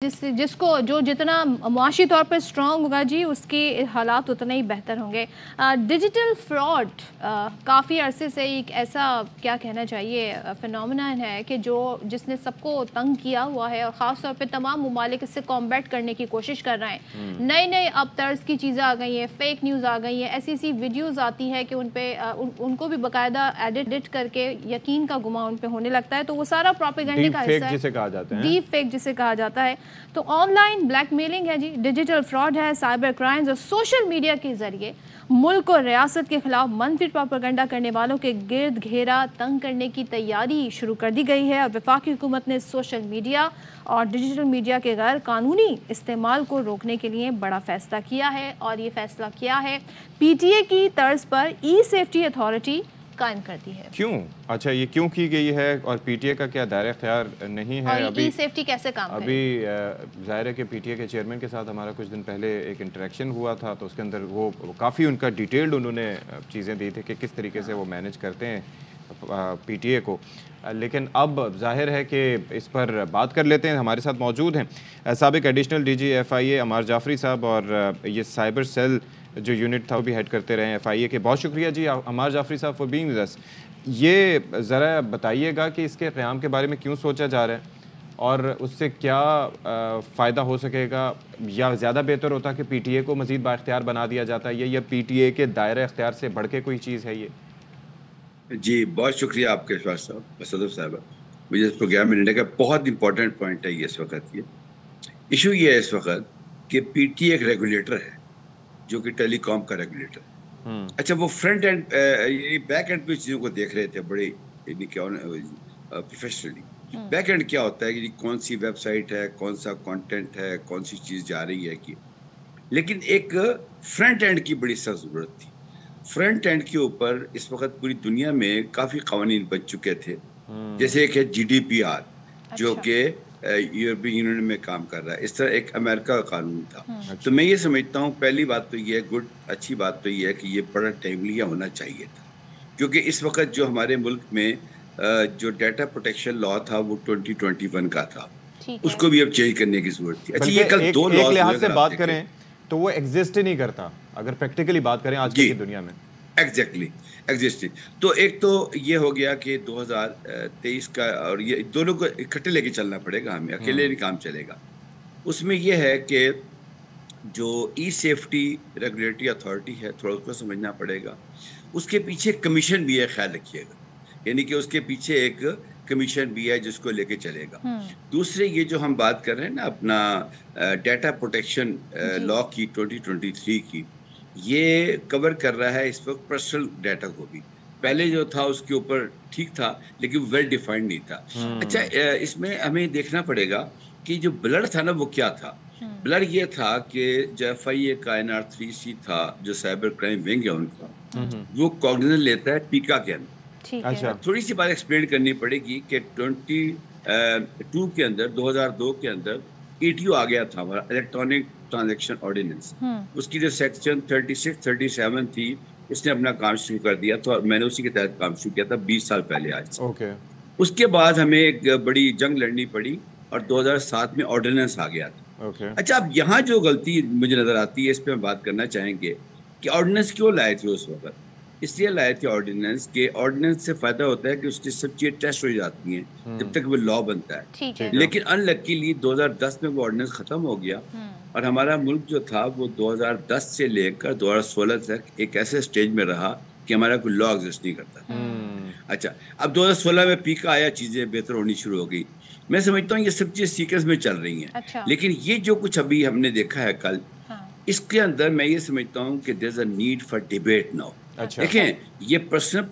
جس کو جو جتنا معاشی طور پر سٹرونگ ہوگا جی اس کے حالات اتنے ہی بہتر ہوں گے۔ ڈیجیٹل فراڈ کافی عرصے سے ایک ایسا کیا کہنا چاہیے فینومینن ہے کہ جس نے سب کو تنگ کیا ہوا ہے، اور خاص طور پہ تمام ممالک اس سے کمبیٹ کرنے کی کوشش کر رہے ہیں۔ نئے اب طرز کی چیزیں آ گئی ہیں، فیک نیوز آ گئی ہیں، ایسی ویڈیوز آتی ہے کہ ان پہ ان کو بھی باقاعدہ ایڈٹ کر کے یقین کا گمان ان پہ ہونے لگتا ہے، تو وہ سارا پروپیگنڈے کا حصہ ہے، ڈیپ فیک جسے کہا جاتا ہے۔ تو آن لائن بلیک میلنگ ہے جی، ڈیجیٹل فراڈ ہے، سائبر کرائمز اور سوشل میڈیا کے ذریعے ملک اور ریاست کے خلاف منفی پروپیگنڈا کرنے والوں کے گرد گھیرا تنگ کرنے کی تیاری شروع کر دی گئی ہے، اور وفاقی حکومت نے سوشل میڈیا اور ڈیجیٹل میڈیا کے غیر قانونی استعمال کو روکنے کے لیے بڑا فیصلہ کیا ہے، اور یہ فیصلہ کیا ہے پی ٹی اے کی طرز پر ای سیفٹی اتھارٹی قائم کر دی ہے۔ کیوں؟ اچھا، یہ کیوں کی گئی ہے اور پی ٹی اے کا کیا دائرہ اختیار نہیں ہے؟ اور ای سیفٹی کیسے کام کرے؟ ابھی ظاہر ہے کہ پی ٹی اے کے چیئرمین کے ساتھ ہمارا کچھ دن پہلے ایک انٹریکشن ہوا تھا، تو اس کے اندر وہ کافی ان کا ڈیٹیلڈ انہوں نے چیزیں دی تھی کہ کس طریقے سے وہ مینیج کرتے ہیں پی ٹی اے کو، لیکن اب ظاہر ہے کہ اس پر بات کر لیتے ہیں۔ ہمارے ساتھ موجود ہیں سابق ایڈیشنل ڈی جی ایف آئی اے عمار جعفری صاحب، اور یہ سائبر سیل جو یونٹ تھا وہ بھی ہیڈ کرتے رہے ہیں ایف آئی اے کے۔ بہت شکریہ جی عمار جعفری صاحب فار بینگ ود اس۔ یہ ذرا بتائیے گا کہ اس کے قیام کے بارے میں کیوں سوچا جا رہا ہے، اور اس سے کیا فائدہ ہو سکے گا، یا زیادہ بہتر ہوتا کہ پی ٹی اے کو مزید بااختیار بنا دیا جاتا ہے، یا پی ٹی اے کے دائرہ اختیار سے بڑھ کے کوئی چیز ہے یہ؟ جی بہت شکریہ آپ کے شاہ صاحب صدر صاحبہ، مجھے اس پروگرام میں لینے کا بہت امپورٹنٹ پوائنٹ ہے یہ اس وقت۔ یہ ایشو یہ ہے اس وقت کہ پی ٹی اے ایک ریگولیٹر ہے جو کہ ٹیلی کام کا ریگولیٹر ہے۔ اچھا، وہ فرنٹ اینڈ بیک اینڈ پہ چیزوں کو دیکھ رہے تھے بڑے پروفیشنلی۔ بیک اینڈ کیا ہوتا ہے کہ کون سی ویب سائٹ ہے، کون سا کانٹینٹ ہے، کون سی چیز جا رہی ہے کہ، لیکن ایک فرنٹ اینڈ کی بڑی سخت ضرورت تھی۔ فرنٹ اینڈ کے اوپر اس وقت پوری دنیا میں کافی قوانین بن چکے تھے، جیسے ایک ہے جی ڈی پی آر جو کہ یورپی یونین میں کام کر رہا ہے، اس طرح ایک امریکہ کا قانون تھا۔ تو میں یہ سمجھتا ہوں پہلی بات تو یہ ہے، اچھی بات تو یہ ہے کہ یہ بڑا ٹائملی ہونا چاہیے تھا، کیونکہ اس وقت جو ہمارے ملک میں جو ڈیٹا پروٹیکشن لا تھا وہ 2021 کا تھا، اس کو بھی اب چینج کرنے کی ضرورت تھی۔ اچھا، یہ کل دو ایک لحاظ سے بات کریں تو وہ ایگزسٹ ہی نہیں کرتا اگر پریکٹیکلی بات کریں آج کی دنیا میں۔ ایگزیکٹلی ایگزسٹنگ، تو ایک تو یہ ہو گیا کہ 2023 کا، اور یہ دونوں کو اکٹھے لے کے چلنا پڑے گا، ہمیں اکیلے نہیں کام چلے گا۔ اس میں یہ ہے کہ جو ای سیفٹی ریگولیٹری اتھارٹی ہے، تھوڑا اس کو سمجھنا پڑے گا۔ اس کے پیچھے کمیشن بھی ہے، خیال رکھیے گا، یعنی کہ اس کے پیچھے ایک کمیشن بھی ہے جس کو لے کے چلے گا۔ دوسرے یہ جو ہم بات کر رہے ہیں نا اپنا ڈیٹا پروٹیکشن لا کی 2023 کی، یہ کور کر رہا ہے اس وقت پرسنل ڈیٹا کو بھی۔ پہلے جو تھا اس کے اوپر ٹھیک تھا لیکن ویل ڈیفائنڈ نہیں تھا۔ اچھا، اس میں ہمیں دیکھنا پڑے گا کہ جو بلر تھا نا وہ کیا تھا۔ بلر یہ تھا کہ جو ایف آئی اے کا NR3C تھا، جو سائبر کرائم ونگ ہے ان کا، وہ کوگنیزنس لیتا ہے پیکا کے اندر۔ تھوڑی سی بات ایکسپلین کرنی پڑے گی کہ 2002 کے اندر، 2002 کے اندر ETO آ گیا تھا ہمارا الیکٹرانک ٹرانزیکشن آرڈیننس، اس کی جو سیکشن 36 37 تھی، اس نے اپنا کام شروع کر دیا تھا، اور میں نے اسی کے تحت کام شروع کیا تھا 20 سال پہلے آج۔ اس کے بعد ہمیں ایک بڑی جنگ لڑنی پڑی، اور 2007 میں آرڈیننس آ گیا تھا۔ اچھا، اب یہاں جو غلطی مجھے نظر آتی ہے، اس پہ ہم بات کرنا چاہیں گے کہ آرڈیننس کیوں لائے تھے اس وقت۔ اس لیے لائے تھے آرڈیننس کہ آرڈیننس سے فائدہ ہوتا ہے کہ اس کی سب چیزیں ٹیسٹ ہو جاتی ہیں جب تک وہ لا بنتا ہے، لیکن ان لکیلی 2010 میں وہ آرڈیننس ختم ہو گیا، اور ہمارا ملک جو تھا وہ 2010 سے لے کر 2016 تک ایک ایسے سٹیج میں رہا کہ ہمارا کوئی لا ایگزسٹ نہیں کرتا تھا۔ اچھا، اب 2016 میں پیکا آیا، چیزیں بہتر ہونی شروع ہو گئی۔ میں سمجھتا ہوں یہ سب چیزیں سیکوینس میں چل رہی ہیں، لیکن یہ جو کچھ ابھی ہم نے دیکھا ہے کل، اس کے اندر میں یہ سمجھتا ہوں کہ there is a need for debate now. دیکھیں، یہ پرسنل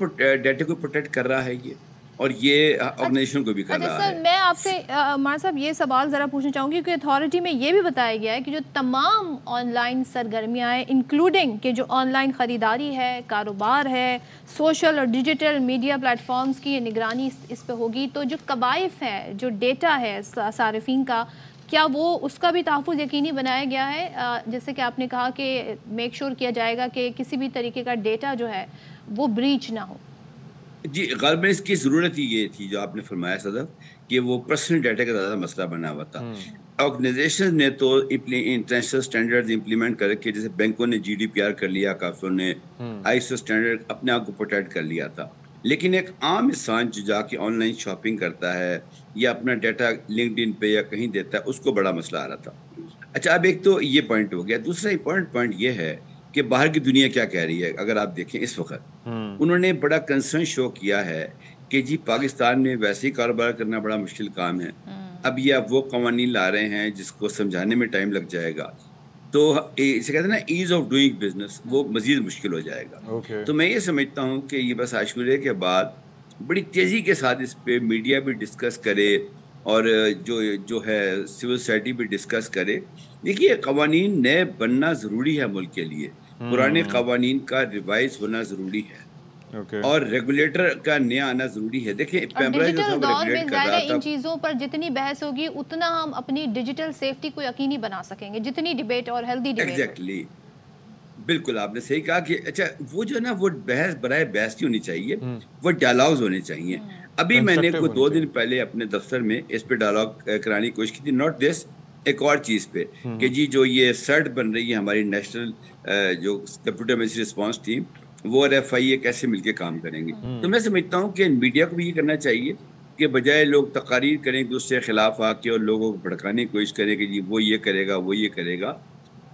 ڈیٹا کو پروٹیکٹ کر رہا ہے یہ، اور یہ آرگنائزیشن کو بھی کر رہا ہے۔ سر، میں آپ سے عمار صاحب یہ سوال ذرا پوچھنا چاہوں گی کہ اتھارٹی میں یہ بھی بتایا گیا ہے کہ جو تمام آن لائن سرگرمیاں ہیں، انکلوڈنگ کہ جو آن لائن خریداری ہے، کاروبار ہے، سوشل اور ڈیجیٹل میڈیا پلیٹ فارمز کی نگرانی اس پہ ہوگی، تو جو قبائف ہے، جو ڈیٹا ہے صارفین کا، کیا وہ اس کا بھی تحفظ یقینی بنایا گیا ہے؟ جیسے کہ آپ نے کہا کہ میک شور کیا جائے گا کہ کسی بھی طریقے کا ڈیٹا جو ہے وہ بریچ نہ ہو۔ جی، غالباً اس کی ضرورت ہی یہ تھی جو آپ نے فرمایا صدر، کہ وہ پرسنل ڈیٹا کا زیادہ مسئلہ بنا ہوا تھا۔ آرگنائزیشن نے تو انٹرنیشنل اسٹینڈرڈ امپلیمنٹ کر کے، جیسے بینکوں نے GDPR کر لیا، کافیوں نے ISO اسٹینڈرڈ اپنے آپ کو پروٹیکٹ کر لیا تھا، لیکن ایک عام انسان جو جا کے آن لائن شاپنگ کرتا ہے یا اپنا ڈیٹا لنکڈ ان پہ یا کہیں دیتا ہے، اس کو بڑا مسئلہ آ رہا تھا. اچھا، اب ایک تو یہ پوائنٹ ہو گیا. دوسرا امپورٹنٹ پوائنٹ یہ ہے کہ باہر کی دنیا کیا کہہ رہی ہے. اگر آپ دیکھیں اس وقت انہوں نے بڑا کنسرن شو کیا ہے کہ جی پاکستان میں ویسے ہی کاروبار کرنا بڑا مشکل کام ہے. اب یہ وہ قوانین لا رہے ہیں جس کو سمجھانے میں ٹائم لگ جائے گا، تو اسے کہتے ہیں نا ایز آف ڈوئنگ بزنس، وہ مزید مشکل ہو جائے گا. تو میں یہ سمجھتا ہوں کہ یہ بس عاشورے کے بعد بڑی تیزی کے ساتھ اس پہ میڈیا بھی ڈسکس کرے اور جو ہے سول سوسائٹی بھی ڈسکس کرے. دیکھیے، قوانین نئے بننا ضروری ہے ملک کے لیے، پرانے قوانین کا ریوائز ہونا ضروری ہے، اور ریگولیٹر کا نیا آنا ضروری ہے. دیکھیں پیمرا جو تھا وہ ریگولیٹ کر رہا تھا. ان چیزوں پر جتنی بحث ہوگی اتنا ہم اپنی ڈیجیٹل سیفٹی کو یقینی بنا سکیں گے، جتنی ڈیبیٹ اور ہیلدی ڈیبیٹ. ایگزیکٹلی، بالکل آپ نے صحیح کہا کہ اچھا وہ جو ہے نا، وہ بحث برائے بحث نہیں ہونی چاہیے، وہ ڈائلاگز ہونے چاہیے. ابھی میں نے کوئی 2 دن پہلے اپنے دفتر میں اس پہ ڈائلاگ کرانے کی کوشش کی تھی. ناٹ دس، ایک اور چیز پہ کہ جی جو یہ سرٹ بن رہی ہے ہماری نیشنل جو کمپیوٹر ایمرجنسی رسپانس ٹیم، وہ اور FIA کیسے مل کے کام کریں گے. تو میں سمجھتا ہوں کہ میڈیا کو بھی یہ کرنا چاہیے کہ بجائے لوگ تقاریر کریں ایک دوسرے کے خلاف آ کے اور لوگوں کو بھڑکانے کی کوشش کریں کہ جی وہ یہ کرے گا، وہ یہ کرے گا.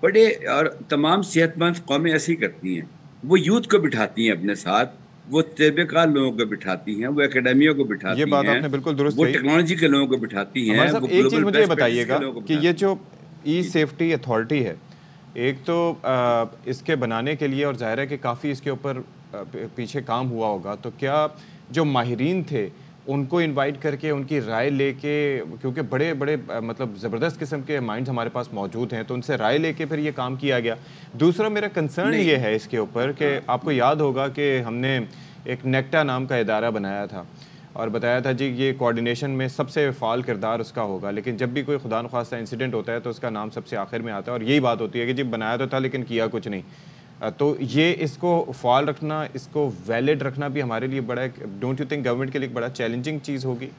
بڑے اور تمام صحت مند قومیں ایسی کرتی ہیں، وہ یوتھ کو بٹھاتی ہیں اپنے ساتھ، وہ تجربے کار لوگوں کو بٹھاتی ہیں، وہ اکیڈمیوں کو بٹھاتی ہیں، آپ نے بالکل درست وہ کہی. ٹیکنالوجی کے لوگوں کو بٹھاتی ہیں. ایک چیز مجھے یہ بتائیے گا کہ یہ جو ای سیفٹی اتھارٹی ہے، ایک تو اس کے بنانے کے لیے، اور ظاہر ہے کہ کافی اس کے اوپر پیچھے کام ہوا ہوگا، تو کیا جو ماہرین تھے ان کو انوائٹ کر کے ان کی رائے لے کے، کیونکہ بڑے بڑے مطلب زبردست قسم کے مائنڈز ہمارے پاس موجود ہیں، تو ان سے رائے لے کے پھر یہ کام کیا گیا؟ دوسرا میرا کنسرن یہ ہے اس کے اوپر کہ آپ کو یاد ہوگا کہ ہم نے ایک نیکٹا نام کا ادارہ بنایا تھا اور بتایا تھا جی یہ کوارڈینیشن میں سب سے فعال کردار اس کا ہوگا، لیکن جب بھی کوئی خدا نخواستہ انسیڈنٹ ہوتا ہے تو اس کا نام سب سے آخر میں آتا ہے، اور یہی بات ہوتی ہے کہ جی بنایا تو تھا لیکن کیا کچھ نہیں. تو یہ اس کو فعال رکھنا، اس کو ویلڈ رکھنا بھی ہمارے لیے بڑا، ڈونٹ یو تھنک گورنمنٹ کے لیے ایک بڑا چیلنجنگ چیز ہوگی؟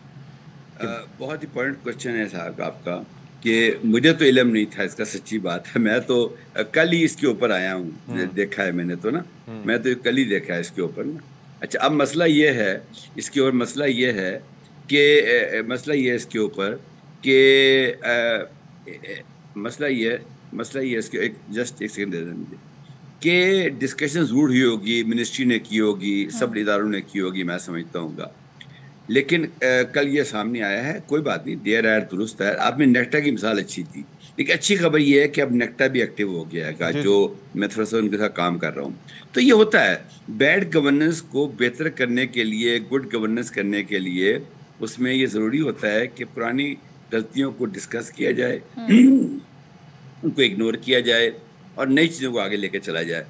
بہت امپورٹنٹ کوشچن ہے صاحب آپ کا، کہ مجھے تو علم نہیں تھا اس کا، سچی بات ہے. میں تو کل ہی اس کے اوپر آیا ہوں، دیکھا ہے میں نے تو نا، میں تو کل ہی دیکھا ہے اس کے اوپر نا. اچھا، اب مسئلہ یہ ہے اس کے اوپر، مسئلہ یہ ہے کہ اس کے اوپر کہ مسئلہ یہ اس کے ایک جسٹ ایک سیکنڈ دے دیں مجھے، کہ ڈسکشن ضرور ہوئی ہوگی، منسٹری نے کی ہوگی، سب اداروں نے کی ہوگی، میں سمجھتا ہوں گا، لیکن کل یہ سامنے آیا ہے. کوئی بات نہیں، دیر آئے درست ہے. آپ نے نیکٹا کی مثال اچھی تھی. ایک اچھی خبر یہ ہے کہ اب نیکٹا بھی ایکٹیو ہو گیا ہے، جو میں تھوڑا سا ان کے ساتھ کام کر رہا ہوں. تو یہ ہوتا ہے، بیڈ گورننس کو بہتر کرنے کے لیے، گڈ گورننس کرنے کے لیے، اس میں یہ ضروری ہوتا ہے کہ پرانی غلطیوں کو ڈسکس کیا جائے، ان کو اگنور کیا جائے اور نئی چیزوں کو آگے لے کے چلا جائے.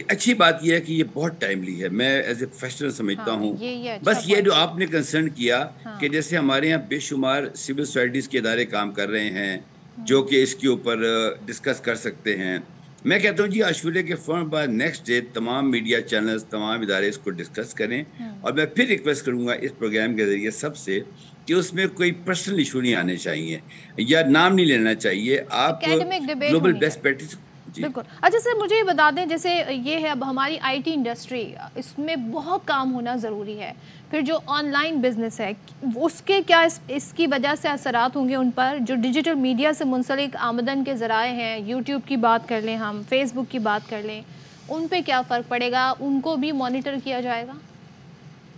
اچھی بات یہ ہے کہ یہ بہت ٹائملی ہے، میں ایز اے پروفیشنل سمجھتا ہوں. بس یہ جو آپ نے کنسرن کیا کہ جیسے ہمارے یہاں بے شمار سول سوسائٹیز کے ادارے کام کر رہے ہیں جو کہ اس کے اوپر ڈسکس کر سکتے ہیں. میں کہتا ہوں جی عاشورے کے فوراً بعد نیکسٹ ڈے تمام میڈیا چینلز، تمام ادارے اس کو ڈسکس کریں. اور میں پھر ریکویسٹ کروں گا اس پروگرام کے ذریعے سب سے کہ اس میں کوئی پرسنل ایشو نہیں آنے چاہیے یا نام نہیں لینا چاہیے. آپ گلوبل بیسٹ پریکٹس. بالکل. اچھا سر، مجھے یہ بتا دیں، جیسے یہ ہے اب ہماری IT انڈسٹری، اس میں بہت کام ہونا ضروری ہے. پھر جو آن لائن بزنس ہے اس کے کیا اس کی وجہ سے اثرات ہوں گے ان پر؟ جو ڈیجیٹل میڈیا سے منسلک آمدن کے ذرائع ہیں، یوٹیوب کی بات کر لیں، ہم فیس بک کی بات کر لیں، ان پہ کیا فرق پڑے گا؟ ان کو بھی مانیٹر کیا جائے گا؟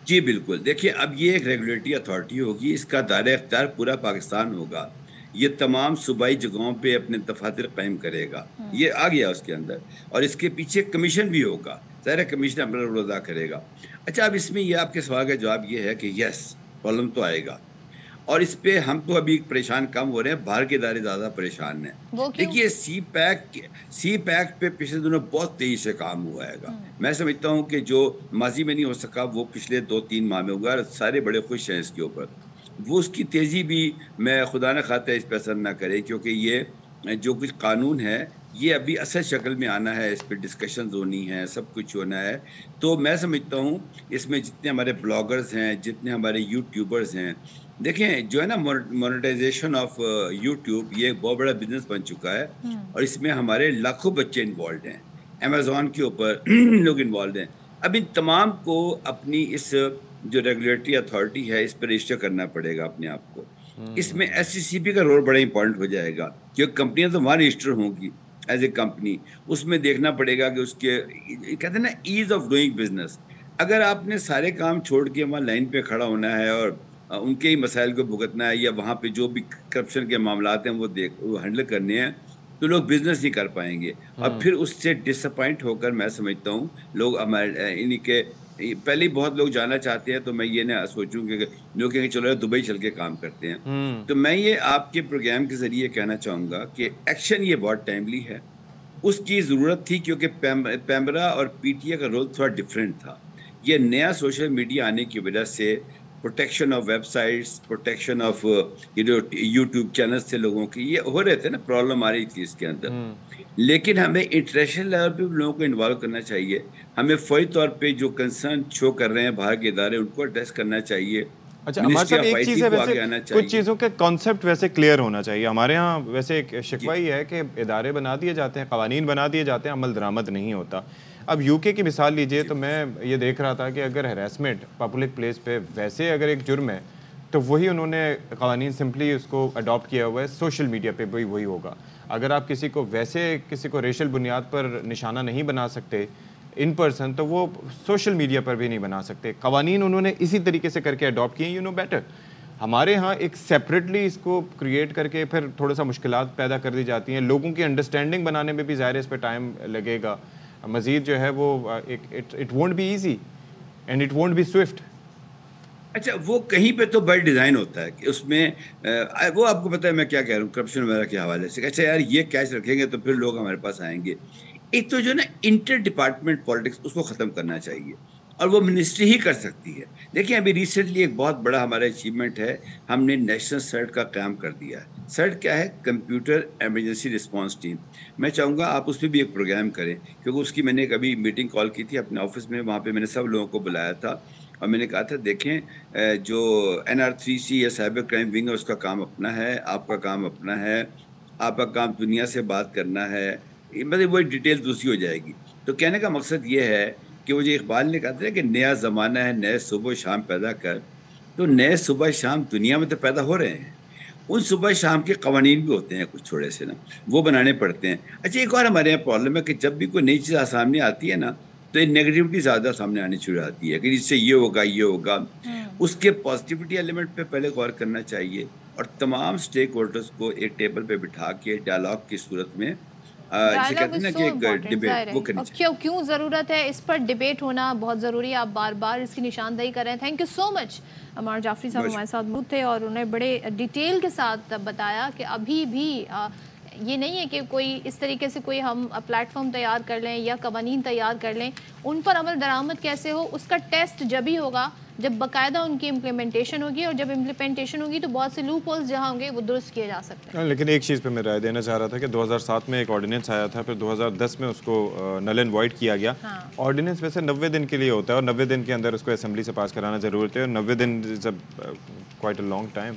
جی بالکل. دیکھیے، اب یہ ایک ریگولیٹری اتھارٹی ہوگی، اس کا دائرہ اختیار پورا پاکستان ہوگا. یہ تمام صوبائی جگہوں پہ اپنے دفاتر قائم کرے گا، یہ آ گیا اس کے اندر. اور اس کے پیچھے کمیشن بھی ہوگا، ظاہر کمیشن اپنا رول ادا کرے گا. اچھا، اب اس میں یہ آپ کے سوال کا جواب یہ ہے کہ یس، پرابلم تو آئے گا، اور اس پہ ہم تو ابھی پریشان کم ہو رہے ہیں، باہر کے ادارے زیادہ پریشان ہیں. دیکھیے سی پیک پہ پچھلے دنوں بہت تیزی سے کام ہوا ہے گا. میں سمجھتا ہوں کہ جو ماضی میں نہیں ہو سکا وہ پچھلے 2-3 ماہ میں ہوگا، اور سارے بڑے خوش ہیں اس کے اوپر. وہ اس کی تیزی بھی میں خدا نہ خواستہ اس پہ اثر نہ کرے، کیونکہ یہ جو کچھ قانون ہے یہ ابھی اصل شکل میں آنا ہے، اس پہ ڈسکشنز ہونی ہیں، سب کچھ ہونا ہے. تو میں سمجھتا ہوں اس میں جتنے ہمارے بلاگرز ہیں، جتنے ہمارے یوٹیوبرز ہیں، دیکھیں جو ہے نا مونیٹائزیشن آف یوٹیوب یہ ایک بہت بڑا بزنس بن چکا ہے، اور اس میں ہمارے لاکھوں بچے انوالوڈ ہیں، امیزون کے اوپر لوگ انوالوڈ ہیں۔ اب ان تمام کو اپنی اس جو ریگولیٹری اتھارٹی ہے اس پہ رجسٹر کرنا پڑے گا اپنے آپ کو۔ اس میں ایس سی سی پی کا رول بڑا امپورٹنٹ ہو جائے گا، کیونکہ کمپنیاں تو وہاں رجسٹر ہوں گی ایز اے کمپنی، اس میں دیکھنا پڑے گا کہ اس کے کہتے ہیں نا ایز آف ڈوئنگ بزنس۔ اگر آپ نے سارے کام چھوڑ کے وہاں لائن پہ کھڑا ہونا ہے اور ان کے ہی مسائل کو بھگتنا ہے، یا وہاں پہ جو بھی کرپشن کے معاملات ہیں وہ ہینڈل کرنے ہیں، تو لوگ بزنس نہیں کر پائیں گے، اور پھر اس سے ڈس اپوائنٹ ہو کر میں سمجھتا ہوں لوگ ہمارے انہیں کے پہلے ہی بہت لوگ جانا چاہتے ہیں، تو میں یہ نہ سوچوں کہ لوگ کہیں گے چلو دبئی چل کے کام کرتے ہیں۔ تو میں یہ آپ کے پروگرام کے ذریعے کہنا چاہوں گا کہ ایکشن یہ بہت ٹائملی ہے، اس کی ضرورت تھی، کیونکہ پیمرا اور پی ٹی اے کا رول تھوڑا ڈفرینٹ تھا۔ یہ نیا سوشل میڈیا آنے کی وجہ سے protection of web sites, protection of YouTube channels تھے لوگوں کی، یہ ہو رہے تھے نا، پرابلم آ رہی تھی اس کے اندر۔ لیکن ہمیں انٹرنیشنل لیول پہ لوگوں کو انوالو کرنا چاہیے، ہمیں فوری طور پہ جو کنسرن شو کر رہے ہیں باہر کے ادارے ان کو ایڈریس کرنا چاہیے۔ اچھا عمار صاحب، ایک چیز ہے ویسے کچھ چیزوں کے کانسیپٹ ویسے کلیئر ہونا چاہیے ہمارے ہاں، ویسے ایک شکوہ ہی ہے کہ ادارے بنا دیے جاتے ہیں، قوانین بنا دیے جاتے ہیں، عمل درآمد نہیں ہوتا۔ اب یو کے کی مثال لیجئے تو میں یہ دیکھ رہا تھا کہ اگر ہیراسمنٹ پبلک پلیس پہ ویسے اگر ایک جرم ہے تو وہی انہوں نے قوانین سمپلی اس کو اڈاپٹ کیا ہوا ہے، سوشل میڈیا پہ بھی وہی ہوگا۔ اگر آپ کسی کو ویسے کسی کو ریشل بنیاد پر نشانہ نہیں بنا سکتے ان پرسن، تو وہ سوشل میڈیا پر بھی نہیں بنا سکتے۔ قوانین انہوں نے اسی طریقے سے کر کے اڈاپٹ کیے ہیں، یو نو بیٹر۔ ہمارے ہاں ایک سیپریٹلی اس کو کریٹ کر کے پھر تھوڑا سا مشکلات پیدا کر دی جاتی ہیں، لوگوں کی انڈرسٹینڈنگ بنانے میں بھی ظاہر ہے اس پہ ٹائم لگے گا مزید، جو ہے وہ it won't be easy and it won't be swift. اچھا وہ کہیں پہ تو بائی ڈیزائن ہوتا ہے کہ اس میں وہ آپ کو پتہ ہے میں کیا کہہ رہا ہوں کرپشن وغیرہ کے حوالے سے، اچھا یار یہ کیش رکھیں گے تو پھر لوگ ہمارے پاس آئیں گے۔ ایک تو جو نا انٹر ڈپارٹمنٹ پالیٹکس اس کو ختم کرنا چاہیے، اور وہ منسٹری ہی کر سکتی ہے۔ دیکھیں ابھی ریسنٹلی ایک بہت بڑا ہمارا اچیومنٹ ہے، ہم نے نیشنل سرٹ کا قیام کر دیا ہے۔ سرٹ کیا ہے؟ Computer emergency response team. میں چاہوں گا آپ اس پہ بھی ایک پروگرام کریں، کیونکہ اس کی میں نے کبھی میٹنگ کال کی تھی اپنے آفس میں، وہاں پہ میں نے سب لوگوں کو بلایا تھا، اور میں نے کہا تھا دیکھیں جو NR3C یا سائبر کرائم ونگ ہے اس کا کام اپنا ہے، آپ کا کام اپنا ہے، آپ کا کام دنیا سے بات کرنا ہے، مطلب وہ ڈیٹیل دوسری ہو جائے گی۔ تو کہنے کا مقصد یہ ہے کہ وہ جو اقبال نے کہا تھا کہ نیا زمانہ ہے نئے صبح و شام پیدا کر، تو نئے صبح شام دنیا میں تو پیدا ہو رہے ہیں، ان صبح شام کے قوانین بھی ہوتے ہیں کچھ تھوڑے سے نا، وہ بنانے پڑتے ہیں۔ اچھا ایک اور ہمارے یہاں پرابلم ہے کہ جب بھی کوئی نئی چیز سامنے آتی ہے نا تو یہ نیگیٹیوٹی زیادہ سامنے آنی شروع آتی ہے کہ اس سے یہ ہوگا یہ ہوگا۔ اس کے پازیٹیوٹی ایلیمنٹ پہ پہلے غور کرنا چاہیے، اور تمام سٹیک ہولڈرز کو ایک ٹیبل پہ بٹھا کے ڈائلاگ کی صورت میں جسے ڈائلاگ کہتے ہیں از نا سو کہ ایک امپورٹنٹ، ڈبیٹ ظاہر وہ ہے، کرنی اور چاہیے۔ کیوں ضرورت ہے اس پر ڈبیٹ ہونا بہت ضروری ہے، آپ بار بار اس کی نشاندہی کر رہے ہیں۔ تھینک یو سو مچ عمار جعفری صاحب ہمارے ساتھ موجود تھے، اور انہیں بڑے ڈیٹیل کے ساتھ بتایا کہ ابھی بھی یہ نہیں ہے کہ کوئی اس طریقے سے کوئی ہم پلیٹ فارم تیار کر لیں یا قوانین تیار کر لیں، ان پر عمل درآمد کیسے ہو اس کا ٹیسٹ جب ہی ہوگا جب باقاعدہ ان کی امپلیمنٹیشن ہوگی، اور جب امپلیمنٹیشن ہوگی تو بہت سے لوپ ہولز جہاں ہوں گے وہ درست کیے جا سکتے ہیں۔ لیکن ایک چیز پہ میں رائے دینا چاہ رہا تھا کہ 2007 میں ایک آرڈیننس آیا تھا، پھر 2010 میں اس کو نل اینڈ وائڈ کیا گیا۔ آرڈیننس ویسے 90 دن کے لیے ہوتا ہے، اور 90 دن کے اندر اس کو اسمبلی سے پاس کرانا ضرورت ہے، اور 90 دن is quite a long time.